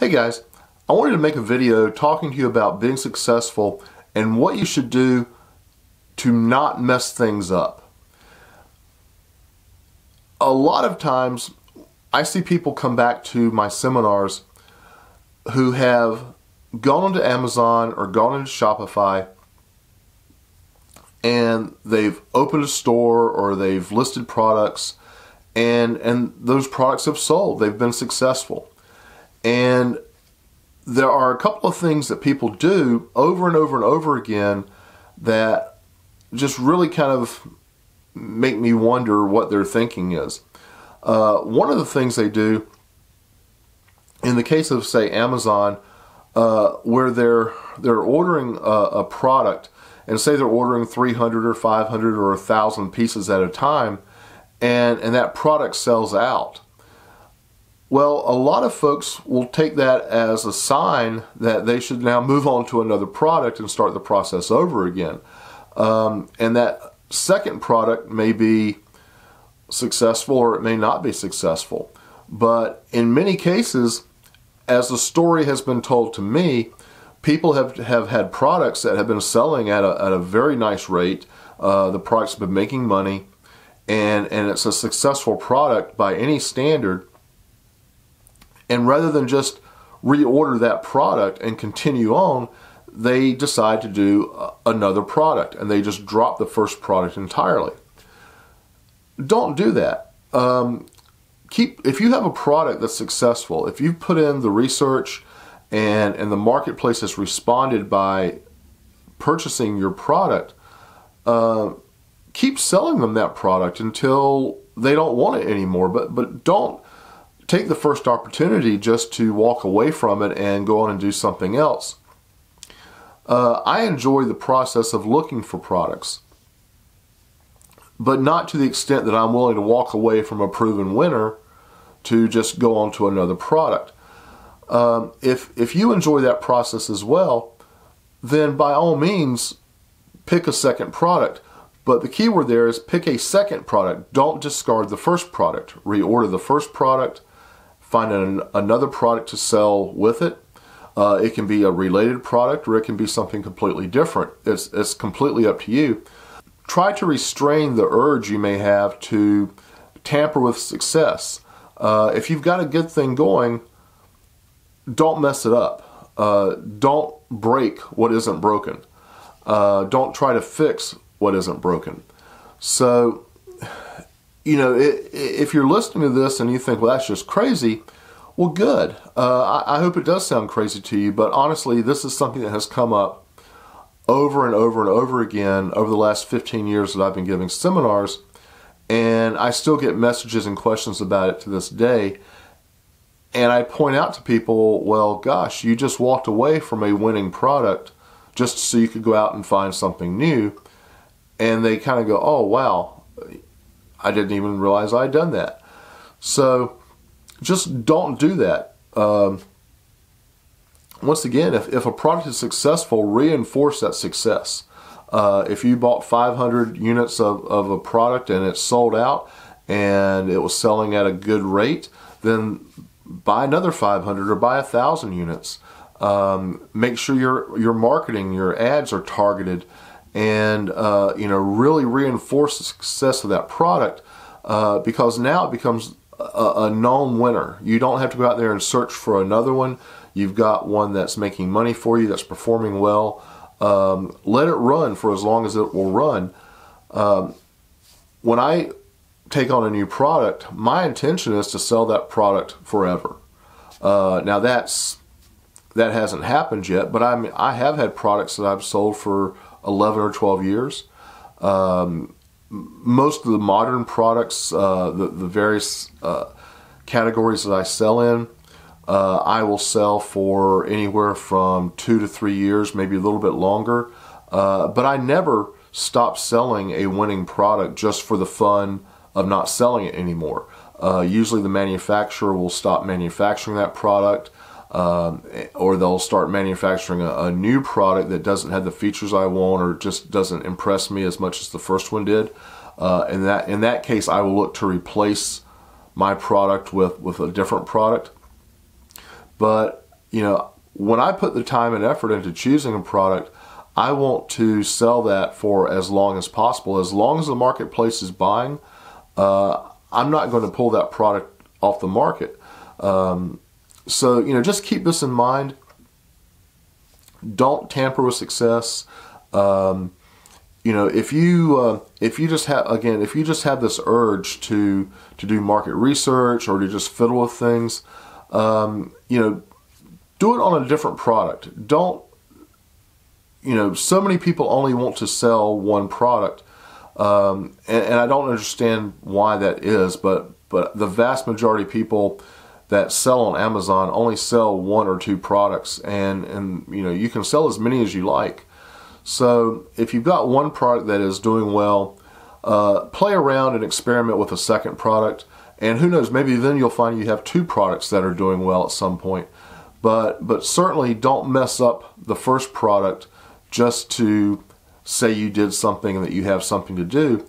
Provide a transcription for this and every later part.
Hey guys, I wanted to make a video talking to you about being successful and what you should do to not mess things up. A lot of times I see people come back to my seminars who have gone onto Amazon or gone into Shopify and they've opened a store or they've listed products and those products have sold. They've been successful. And there are a couple of things that people do over and over and over again that just really kind of make me wonder what their thinking is. One of the things they do, in the case of, say, Amazon, where they're ordering a product, and say they're ordering 300 or 500 or 1,000 pieces at a time, and that product sells out. Well, a lot of folks will take that as a sign that they should now move on to another product and start the process over again. And that second product may be successful or it may not be successful. But in many cases, as the story has been told to me, people have had products that have been selling at a very nice rate. The products have been making money, and it's a successful product by any standard. And rather than just reorder that product and continue on, they decide to do another product and they just drop the first product entirely. Don't do that. If you have a product that's successful, if you've put in the research and the marketplace has responded by purchasing your product, keep selling them that product until they don't want it anymore. But don't take the first opportunity just to walk away from it and go on and do something else. I enjoy the process of looking for products, but not to the extent that I'm willing to walk away from a proven winner to just go on to another product. If you enjoy that process as well, then by all means pick a second product. But the key word there is pick a second product. Don't discard the first product. Reorder the first product. Find another product to sell with it. It can be a related product or it can be something completely different. It's completely up to you. Try to restrain the urge you may have to tamper with success. If you've got a good thing going, don't mess it up. Don't break what isn't broken. Don't try to fix what isn't broken. So, you know, if you're listening to this and you think, well, that's just crazy, well, good. I hope it does sound crazy to you, but honestly, this is something that has come up over and over and over again over the last 15 years that I've been giving seminars, and I still get messages and questions about it to this day. And I point out to people, well, gosh, you just walked away from a winning product just so you could go out and find something new. And they kind of go, oh, wow, I didn't even realize I'd done that. So just don't do that. Once again, if a product is successful, reinforce that success. If you bought 500 units of a product and it sold out and it was selling at a good rate, then buy another 500 or buy 1,000 units. Make sure your marketing, your ads are targeted, and really reinforce the success of that product, because now it becomes a known winner. You don't have to go out there and search for another one. You've got one that's making money for you, that's performing well. Let it run for as long as it will run. When I take on a new product, my intention is to sell that product forever. Now that hasn't happened yet, but I have had products that I've sold for 11 or 12 years. Most of the modern products, the various categories that I sell in, I will sell for anywhere from 2 to 3 years, maybe a little bit longer. But I never stop selling a winning product just for the fun of not selling it anymore. Usually the manufacturer will stop manufacturing that product, or they'll start manufacturing a new product that doesn't have the features I want or just doesn't impress me as much as the first one did. In that case, I will look to replace my product with a different product. But when I put the time and effort into choosing a product, I want to sell that for as long as possible. As long as the marketplace is buying, I'm not going to pull that product off the market. So, just keep this in mind. Don't tamper with success. If you just have this urge to do market research or to just fiddle with things, do it on a different product. Don't, so many people only want to sell one product, and I don't understand why that is, but the vast majority of people that sell on Amazon only sell one or two products, and you can sell as many as you like. So if you've got one product that is doing well, play around and experiment with a second product, and who knows, maybe then you'll find you have two products that are doing well at some point. But certainly don't mess up the first product just to say you did something and that you have something to do.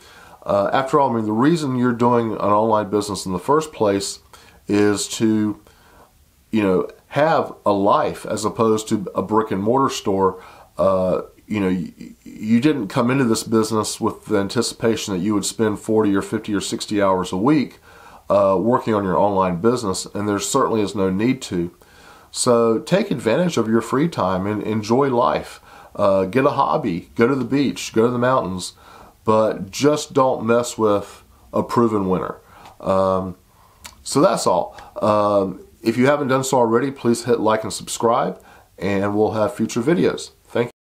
After all, the reason you're doing an online business in the first place is to, have a life as opposed to a brick and mortar store. You didn't come into this business with the anticipation that you would spend 40 or 50 or 60 hours a week working on your online business, and there certainly is no need to. So take advantage of your free time and enjoy life. Get a hobby, go to the beach, go to the mountains, but just don't mess with a proven winner. So that's all. If you haven't done so already, please hit like and subscribe, and we'll have future videos. Thank you.